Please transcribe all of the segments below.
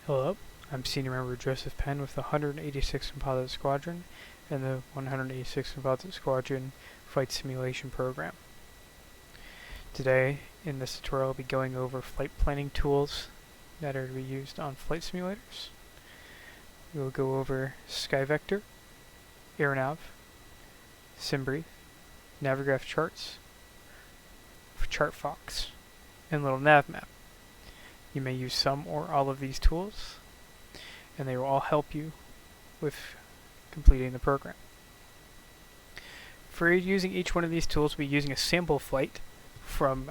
Hello, I'm Senior Member Joseph Penn with the 186th Composite Squadron and the 186th Composite Squadron Flight Simulation Program. Today, in this tutorial, I'll be going over flight planning tools that are to be used on flight simulators. We will go over Skyvector, Airnav, SimBrief, Navigraph charts, ChartFox, and Little Nav Map. You may use some or all of these tools, and they will all help you with completing the program. For using each one of these tools, we'll be using a sample flight from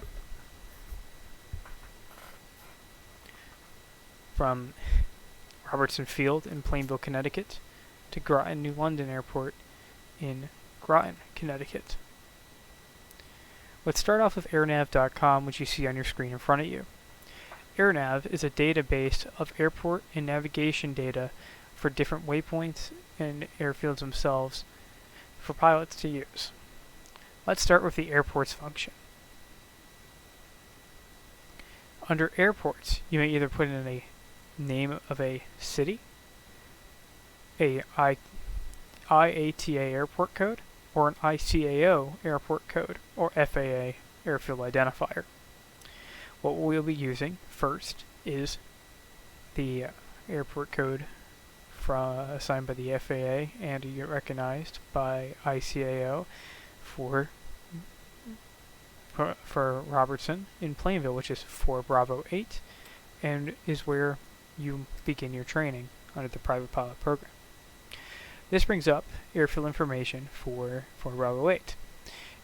Robertson Field in Plainville, Connecticut to Groton New London Airport in Groton, Connecticut. Let's start off with airnav.com, which you see on your screen in front of you. Airnav is a database of airport and navigation data for different waypoints and airfields themselves for pilots to use. Let's start with the airports function. Under airports, you may either put in a name of a city, a IATA airport code, or an ICAO airport code, or FAA airfield identifier. What we'll be using first is the airport code assigned by the FAA and recognized by ICAO for Robertson in Plainville, which is 4 Bravo 8, and is where you begin your training under the private pilot program. This brings up airfield information for Bravo 8,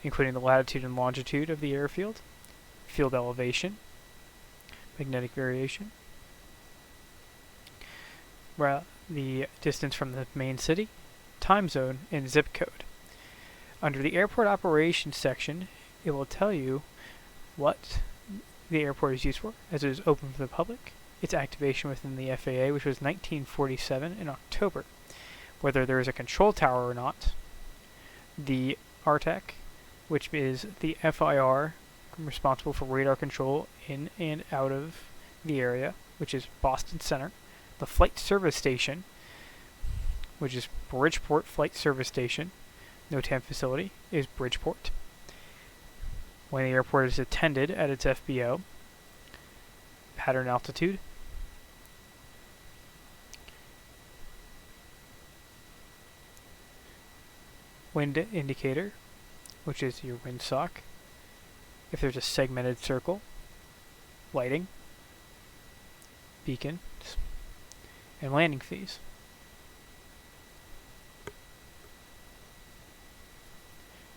including the latitude and longitude of the airfield, field elevation, magnetic variation, the distance from the main city, time zone, and zip code. Under the airport operations section, it will tell you what the airport is used for, as it is open for the public, its activation within the FAA, which was 1947 in October, whether there is a control tower or not, the RTAC, which is the FIR responsible for radar control in and out of the area, which is Boston Center, the flight service station, which is Bridgeport Flight Service Station, NOTAM facility is Bridgeport. When the airport is attended at its FBO, pattern altitude, wind indicator, which is your windsock, if there's a segmented circle, lighting, beacon, and landing fees.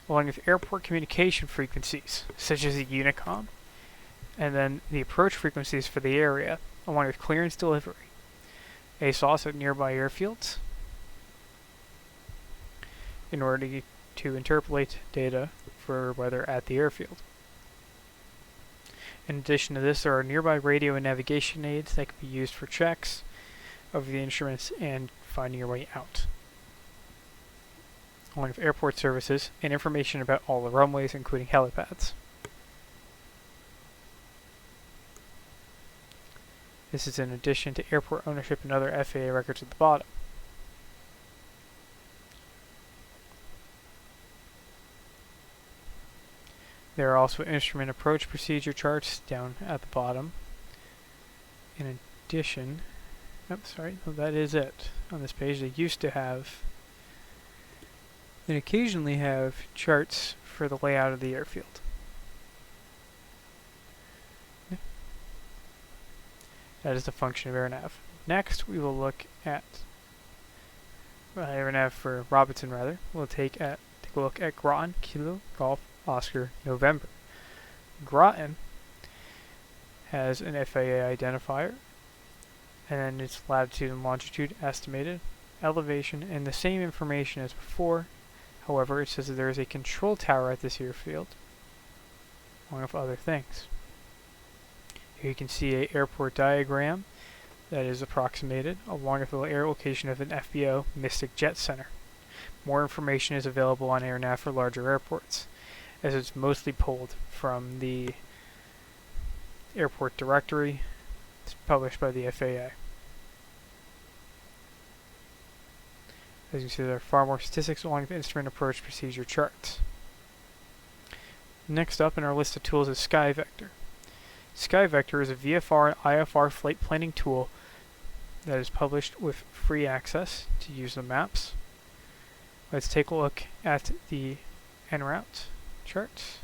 Along with airport communication frequencies, such as the Unicom, and then the approach frequencies for the area, along with clearance delivery, ASOS at nearby airfields, in order to interpolate data for weather at the airfield. In addition to this, there are nearby radio and navigation aids that can be used for checks of the instruments and finding your way out, along with airport services and information about all the runways, including helipads. This is in addition to airport ownership and other FAA records at the bottom. There are also instrument approach procedure charts down at the bottom. In addition, that is it on this page. They used to have, and occasionally have, charts for the layout of the airfield. That is the function of Airnav. Next, we will look at Airnav for Robertson, rather. We'll take a look at Groton, Kilo, Golf, Oscar, November. Groton has an FAA identifier, and its latitude and longitude estimated, elevation, and the same information as before. However, it says that there is a control tower at this airfield, along with other things. Here you can see an airport diagram that is approximated, along with the air location of an FBO Mystic Jet Center. More information is available on Airnav for larger airports, as it's mostly pulled from the airport directory. It's published by the FAA. As you can see, there are far more statistics along with instrument approach procedure charts. Next up in our list of tools is Skyvector. Skyvector is a VFR and IFR flight planning tool that is published with free access to use the maps. Let's take a look at the en route charts,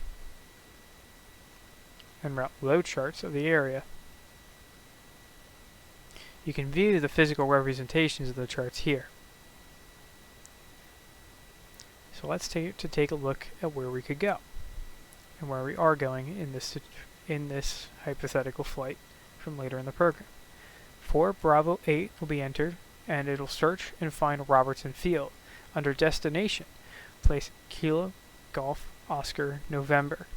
en route load charts of the area. You can view the physical representations of the charts here. So let's take a look at where we could go and where we are going in this hypothetical flight from later in the program. 4 Bravo 8 will be entered, and it'll search and find Robertson Field. Under destination, place Kilo Golf Oscar November.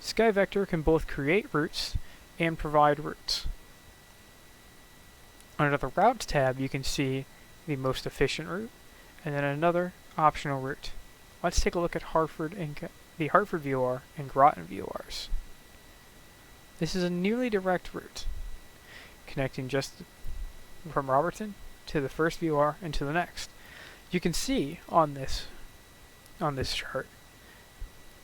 Skyvector can both create routes and provide routes. Under the Routes tab, you can see the most efficient route, and then another optional route. Let's take a look at the Hartford VOR and Groton VORs. This is a nearly direct route, connecting just from Robertson to the first VOR and to the next. You can see on this chart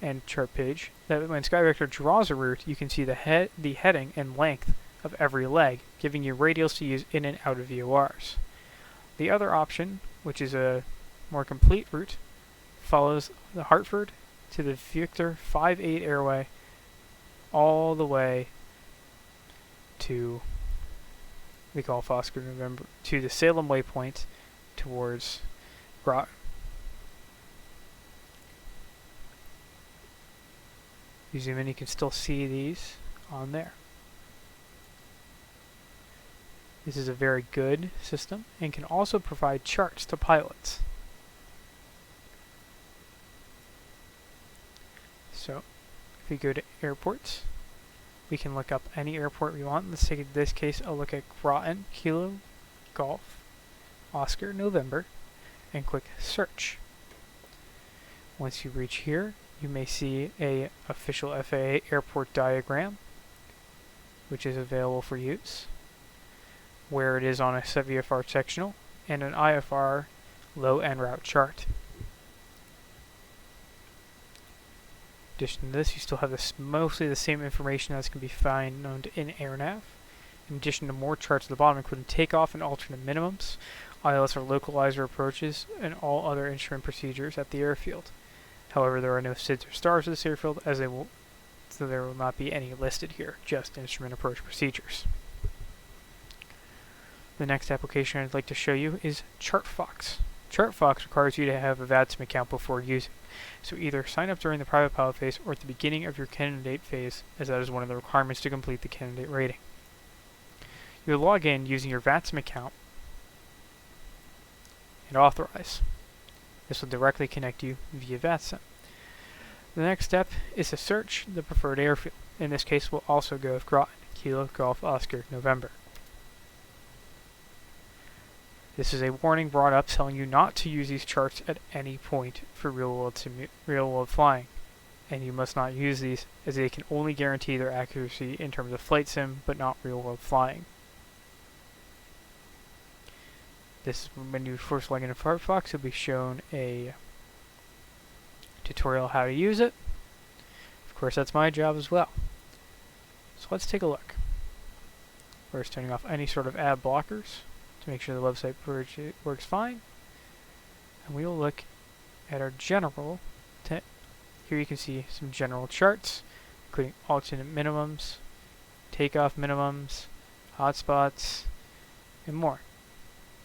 and chart page that when Skyvector draws a route, you can see the heading and length of every leg, giving you radials to use in and out of VORs. The other option, which is a more complete route, follows the Hartford to the Victor 5-8 airway all the way to the Golf Oscar November, to the Salem waypoint towards Groton. You zoom in, you can still see these on there. This is a very good system and can also provide charts to pilots. So, if we go to airports, we can look up any airport we want. Let's take, in this case, a look at Groton, Kilo, Golf, Oscar, November, and click Search. Once you reach here, you may see a official FAA airport diagram, which is available for use, where it is on a VFR sectional, and an IFR low en route chart. In addition to this, you still have mostly the same information as can be found in Airnav. In addition to more charts at the bottom, including takeoff and alternate minimums, ILS or localizer approaches, and all other instrument procedures at the airfield. However, there are no SIDS or stars at this airfield, so there will not be any listed here, just instrument approach procedures. The next application I'd like to show you is ChartFox. ChartFox requires you to have a VATSIM account before using, so either sign up during the private pilot phase or at the beginning of your candidate phase, as that is one of the requirements to complete the candidate rating. You'll log in using your VATSIM account and authorize. This will directly connect you via VATSIM. The next step is to search the preferred airfield. In this case, we'll also go with Groton, Kilo Golf Oscar November. This is a warning brought up telling you not to use these charts at any point for real-world flying, and you must not use these as they can only guarantee their accuracy in terms of flight sim, but not real-world flying. This is when you first log into Firefox, you'll be shown a tutorial how to use it. Of course, that's my job as well. So let's take a look. First, turning off any sort of ad blockers to make sure the website works fine. And we will look at our general. Here you can see some general charts, including alternate minimums, takeoff minimums, hotspots, and more,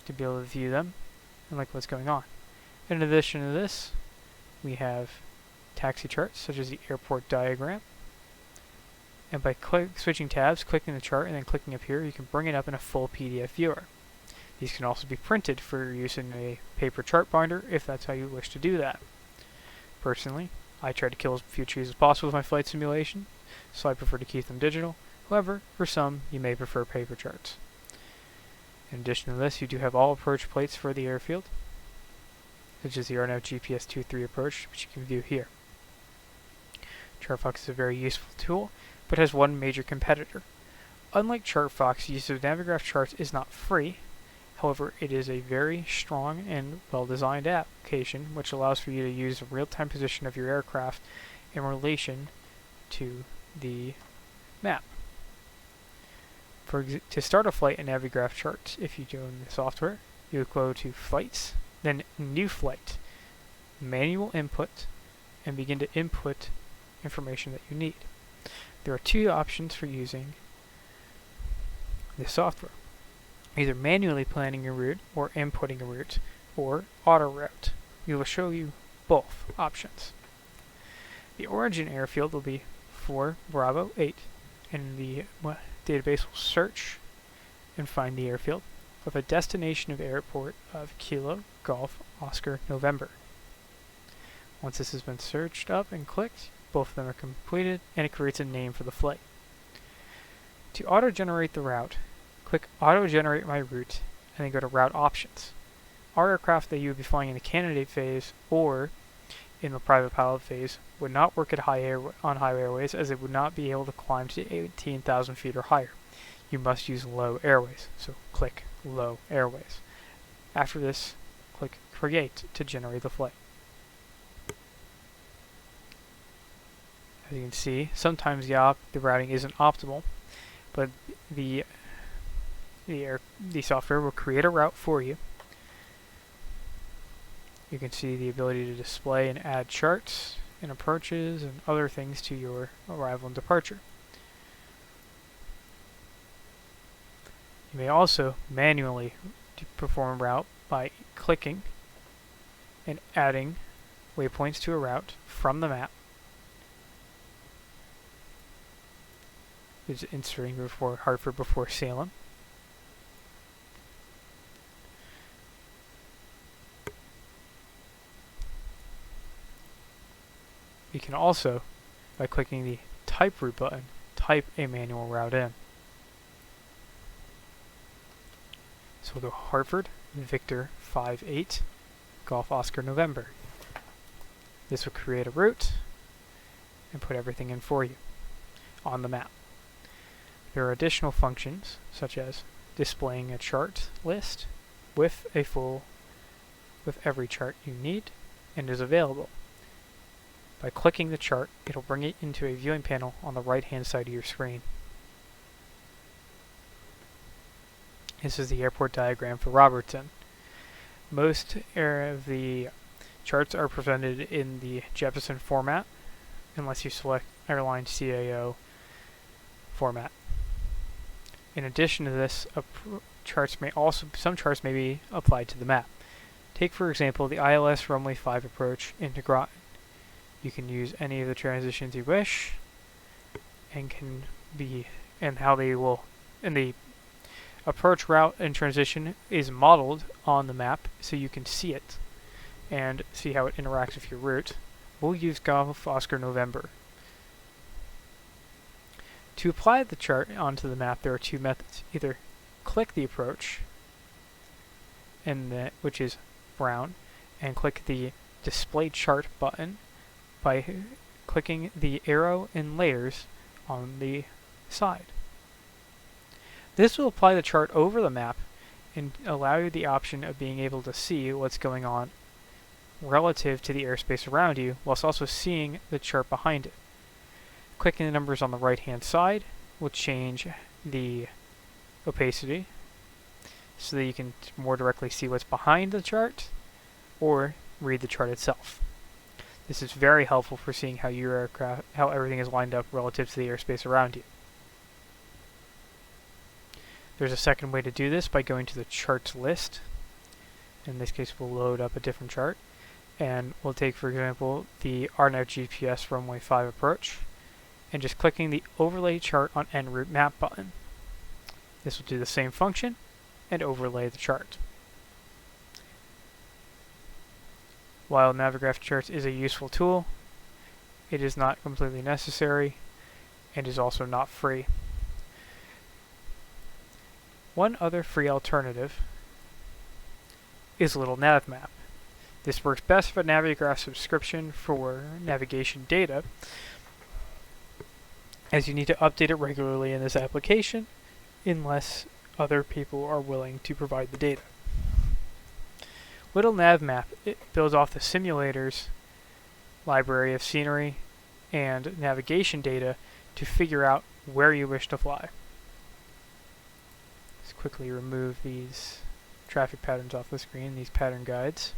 to be able to view them and look what's going on. In addition to this, we have taxi charts, such as the airport diagram. And by switching tabs, clicking the chart, and then clicking up here, you can bring it up in a full PDF viewer. These can also be printed for use in a paper chart binder, if that's how you wish to do that. Personally, I try to kill as few trees as possible with my flight simulation, so I prefer to keep them digital. However, for some, you may prefer paper charts. In addition to this, you do have all approach plates for the airfield, such as the Airnav GPS 2.3 approach, which you can view here. ChartFox is a very useful tool, but has one major competitor. Unlike ChartFox, use of Navigraph charts is not free. However, it is a very strong and well-designed application which allows for you to use the real-time position of your aircraft in relation to the map. To start a flight in Navigraph charts, if you go in the software, you would go to Flights, then New Flight, Manual Input, and begin to input information that you need. There are two options for using this software. Either manually planning your route or inputting a route, or auto route. We will show you both options. The origin airfield will be 4 Bravo 8, and the database will search and find the airfield with a destination of airport of Kilo Golf Oscar November. Once this has been searched up and clicked, both of them are completed and it creates a name for the flight. To auto-generate the route, click Auto-Generate My Route and then go to Route Options. Our aircraft that you would be flying in the candidate phase or in the private pilot phase would not work at on high airways, as it would not be able to climb to 18,000 feet or higher. You must use low airways, so click Low Airways. After this, click Create to generate the flight. As you can see, sometimes the routing isn't optimal, but the software will create a route for you. You can see the ability to display and add charts and approaches and other things to your arrival and departure. You may also manually perform a route by clicking and adding waypoints to a route from the map. It's inserting before Hartford before Salem. You can also, by clicking the Type Route button, type a manual route in. So we'll go Hartford, Victor 58, Golf Oscar November. This will create a route and put everything in for you on the map. There are additional functions, such as displaying a chart list with every chart you need and is available. By clicking the chart, it'll bring it into a viewing panel on the right-hand side of your screen. This is the airport diagram for Robertson. Most of the charts are presented in the Jeppesen format, unless you select airline CAO format. In addition to this, some charts may be applied to the map. Take, for example, the ILS runway 5 approach into Groton. You can use any of the transitions you wish, and the approach route and transition is modeled on the map so you can see it and see how it interacts with your route. We'll use Golf Oscar November. To apply the chart onto the map, there are two methods. Either click the approach, which is brown, and click the Display Chart button by clicking the arrow and layers on the side. This will apply the chart over the map and allow you the option of being able to see what's going on relative to the airspace around you, whilst also seeing the chart behind it. Clicking the numbers on the right-hand side will change the opacity so that you can more directly see what's behind the chart or read the chart itself. This is very helpful for seeing how everything is lined up relative to the airspace around you. There's a second way to do this by going to the charts list. In this case, we'll load up a different chart, and we'll take, for example, the Airnav GPS runway 5 approach, and just clicking the Overlay Chart on En route Map button. This will do the same function and overlay the chart. While Navigraph Charts is a useful tool, it is not completely necessary and is also not free. One other free alternative is Little Nav Map. This works best for Navigraph subscription for navigation data, as you need to update it regularly in this application unless other people are willing to provide the data. Little Nav Map, it builds off the simulator's library of scenery and navigation data to figure out where you wish to fly. Let's quickly remove these traffic patterns off the screen, these pattern guides.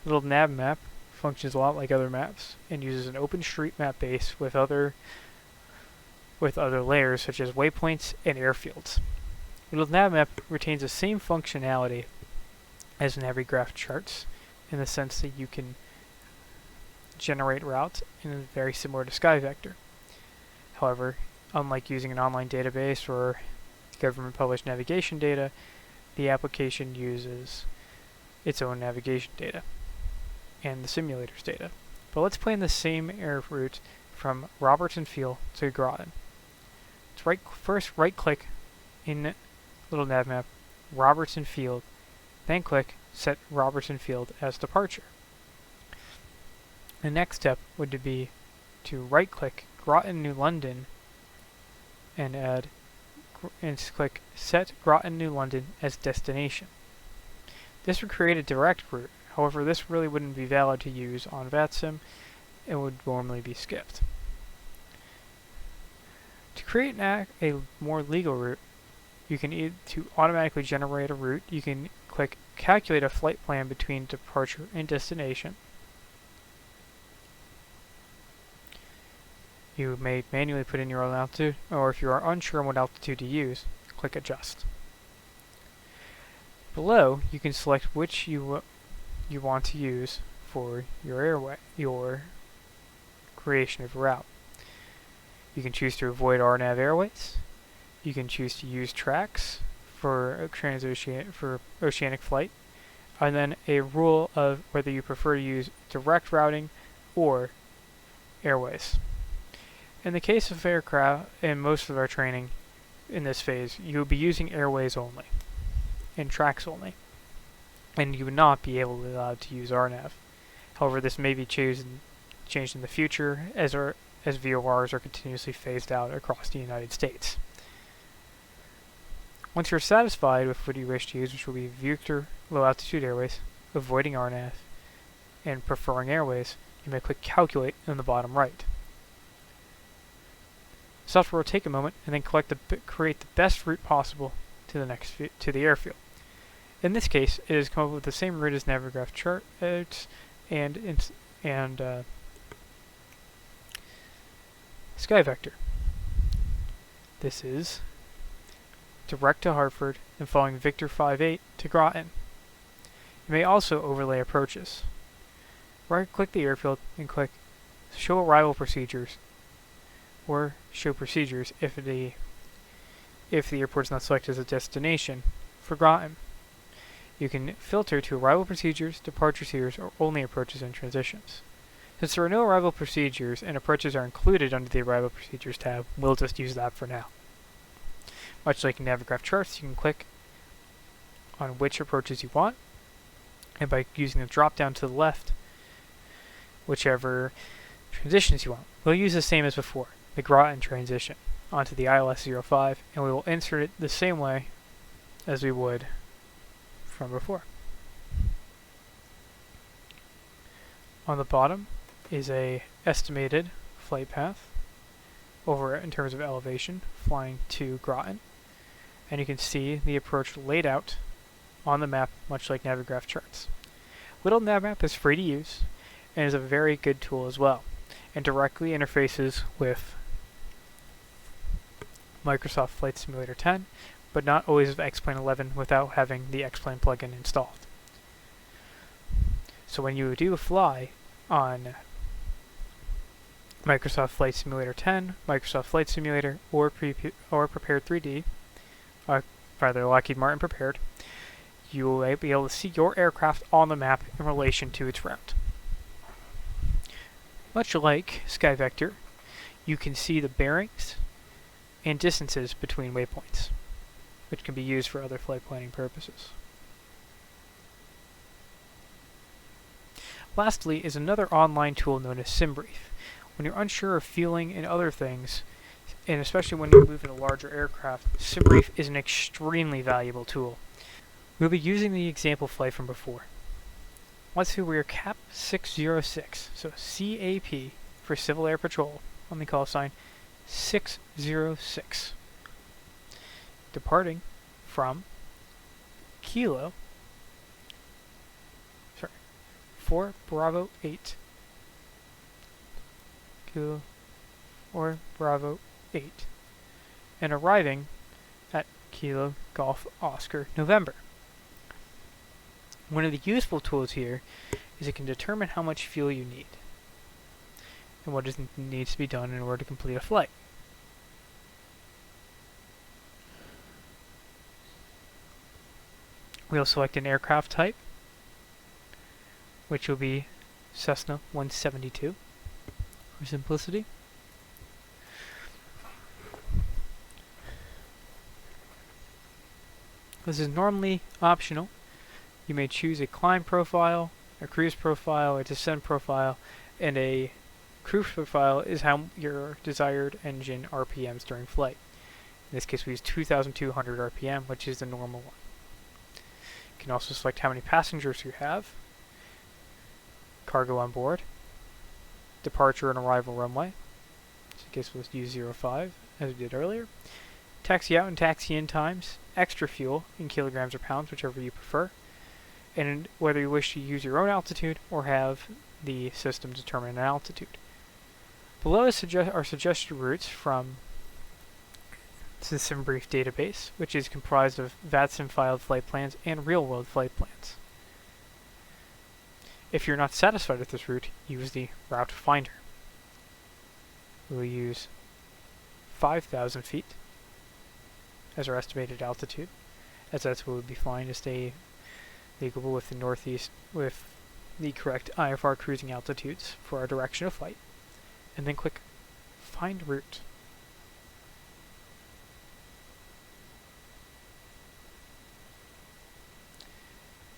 Little Nav Map functions a lot like other maps and uses an OpenStreetMap base with other layers such as waypoints and airfields. Little Nav Map retains the same functionality as Navigraph charts in the sense that you can generate routes and very similar to Skyvector. However, unlike using an online database or government published navigation data, the application uses its own navigation data and the simulator's data. But let's plan the same air route from Robertson Field to Groton. Let's first right-click in Little Nav Map, Robertson Field, then click Set Robertson Field as Departure. The next step would be to right-click Groton, New London, and click Set Groton, New London as Destination. This would create a direct route. However, this really wouldn't be valid to use on VATSIM. It would normally be skipped. To create a more legal route, you can to automatically generate a route, you can click Calculate a Flight Plan between Departure and Destination. You may manually put in your own altitude, or if you are unsure on what altitude to use, click Adjust. Below, you can select which you want to use for your creation of a route. You can choose to avoid Airnav airways. You can choose to use tracks for oceanic flight, and then a rule of whether you prefer to use direct routing or airways. In the case of aircraft, and most of our training in this phase, you will be using airways only, and tracks only, and you would not be allowed to use Airnav. However, this may be changed in the future as VORs are continuously phased out across the United States. Once you're satisfied with what you wish to use, which will be Vector Low Altitude Airways, avoiding Airnav, and preferring airways, you may click Calculate in the bottom right. Software will take a moment and then create the best route possible to the airfield. In this case, it has come up with the same route as Navigraph charts and Skyvector. This is direct to Hartford and following Victor 58 to Groton. You may also overlay approaches. Right-click the airfield and click Show Arrival Procedures, or Show Procedures if the airport is not selected as a destination for Groton. You can filter to Arrival Procedures, Departure Procedures, or only Approaches and Transitions. Since there are no arrival procedures and approaches are included under the Arrival Procedures tab, we'll just use that for now. Much like in Navigraph charts, you can click on which approaches you want, and by using the drop down to the left, whichever transitions you want. We'll use the same as before, the Groton transition, onto the ILS-05, and we will insert it the same way as we would from before. On the bottom is a estimated flight path over in terms of elevation, flying to Groton, and you can see the approach laid out on the map, much like Navigraph charts. Little Nav Map is free to use and is a very good tool as well, and directly interfaces with Microsoft Flight Simulator 10, but not always with X-Plane 11 without having the X-Plane plugin installed. So when you do fly on Microsoft Flight Simulator 10, Microsoft Flight Simulator, or Prepared 3D, rather Lockheed Martin Prepared, you will be able to see your aircraft on the map in relation to its route. Much like Skyvector, you can see the bearings and distances between waypoints, which can be used for other flight planning purposes. Lastly is another online tool known as SimBrief. When you're unsure of fueling and other things, and especially when you're moving a larger aircraft, SimBrief is an extremely valuable tool. We'll be using the example flight from before. Let's say we are CAP 606, so CAP for Civil Air Patrol, on the call sign 606. Departing from Kilo, 4 Bravo 8. Kilo 4 Bravo 8. And arriving at Kilo Golf Oscar November. One of the useful tools here is it can determine how much fuel you need and what needs to be done in order to complete a flight. We'll select an aircraft type, which will be Cessna 172 for simplicity. This is normally optional. You may choose a climb profile, a cruise profile, a descent profile, and a cruise profile is how your desired engine RPMs during flight. In this case we use 2,200 RPM, which is the normal one. You can also select how many passengers you have, cargo on board, departure and arrival runway, so in case we'll use 05 as we did earlier, taxi out and taxi in times, extra fuel in kilograms or pounds, whichever you prefer, and whether you wish to use your own altitude or have the system determine an altitude. Below are suggested routes from the SimBrief database, which is comprised of VATSIM filed flight plans and real-world flight plans. If you're not satisfied with this route, use the route finder. We'll use 5,000 feet as our estimated altitude, as that's what we'll be flying to stay equal with the northeast with the correct IFR cruising altitudes for our direction of flight, and then click Find Route.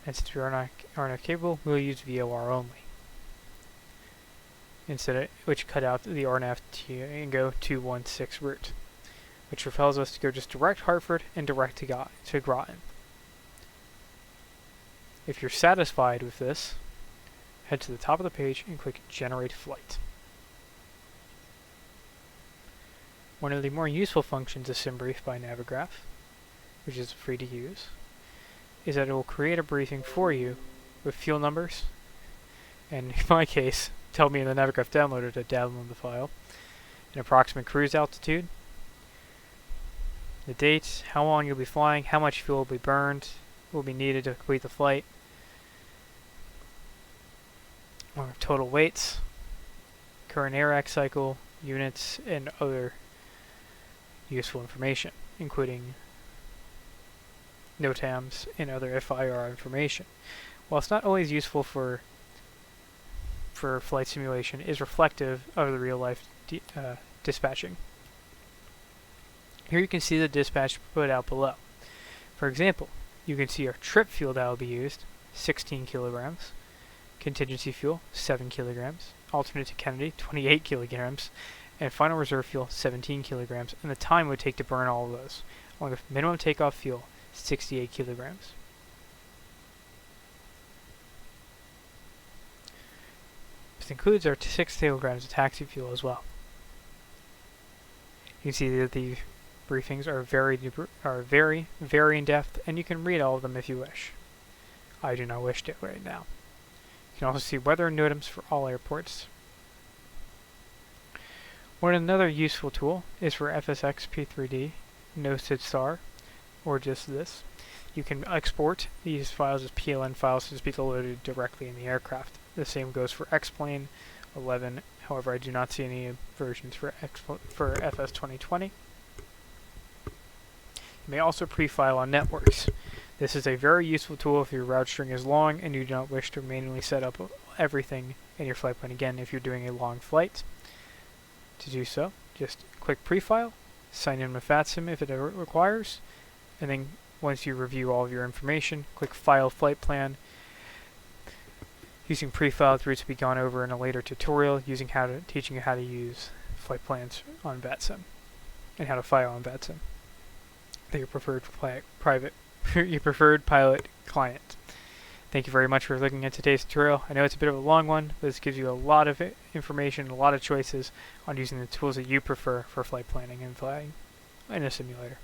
And since we are not capable, we'll use VOR only. Which cut out the Airnav and go 216 route, which propels us to go just direct Hartford and direct to Groton. If you're satisfied with this, head to the top of the page and click Generate Flight. One of the more useful functions of SimBrief by Navigraph, which is free to use, is that it will create a briefing for you with fuel numbers, and in my case, tell me in the Navigraph downloader to download the file, an approximate cruise altitude, the date, how long you'll be flying, how much fuel will be burned, will be needed to complete the flight, or total weights, current AIRAC cycle, units, and other useful information, including NOTAMs and other FIR information. While it's not always useful for flight simulation, it is reflective of the real-life dispatching. Here you can see the dispatch put out below. For example, you can see our trip fuel that will be used, 16 kilograms, contingency fuel, 7 kilograms, alternate to Kennedy, 28 kilograms, and final reserve fuel, 17 kilograms, and the time it would take to burn all of those, along with minimum takeoff fuel, 68 kilograms. This includes our 6 kilograms of taxi fuel as well. You can see that the briefings are very in depth, and you can read all of them if you wish. I do not wish to right now. You can also see weather and NOTAMs for all airports. Another useful tool is for FSX P3D, no SID star, or just this. You can export these files as PLN files to be loaded directly in the aircraft. The same goes for X-Plane 11, however I do not see any versions for FS 2020. You may also pre-file on networks. This is a very useful tool if your route string is long and you do not wish to manually set up everything in your flight plan again if you're doing a long flight. To do so, just click pre-file, sign in with VATSIM if it requires, and then once you review all of your information, click File Flight Plan. Using pre-filed routes will be gone over in a later tutorial teaching you how to use flight plans on VATSIM. and how to file on VATSIM. They're your preferred your preferred pilot client. Thank you very much for looking at today's tutorial. I know it's a bit of a long one, but this gives you a lot of information, a lot of choices on using the tools that you prefer for flight planning and flying in a simulator.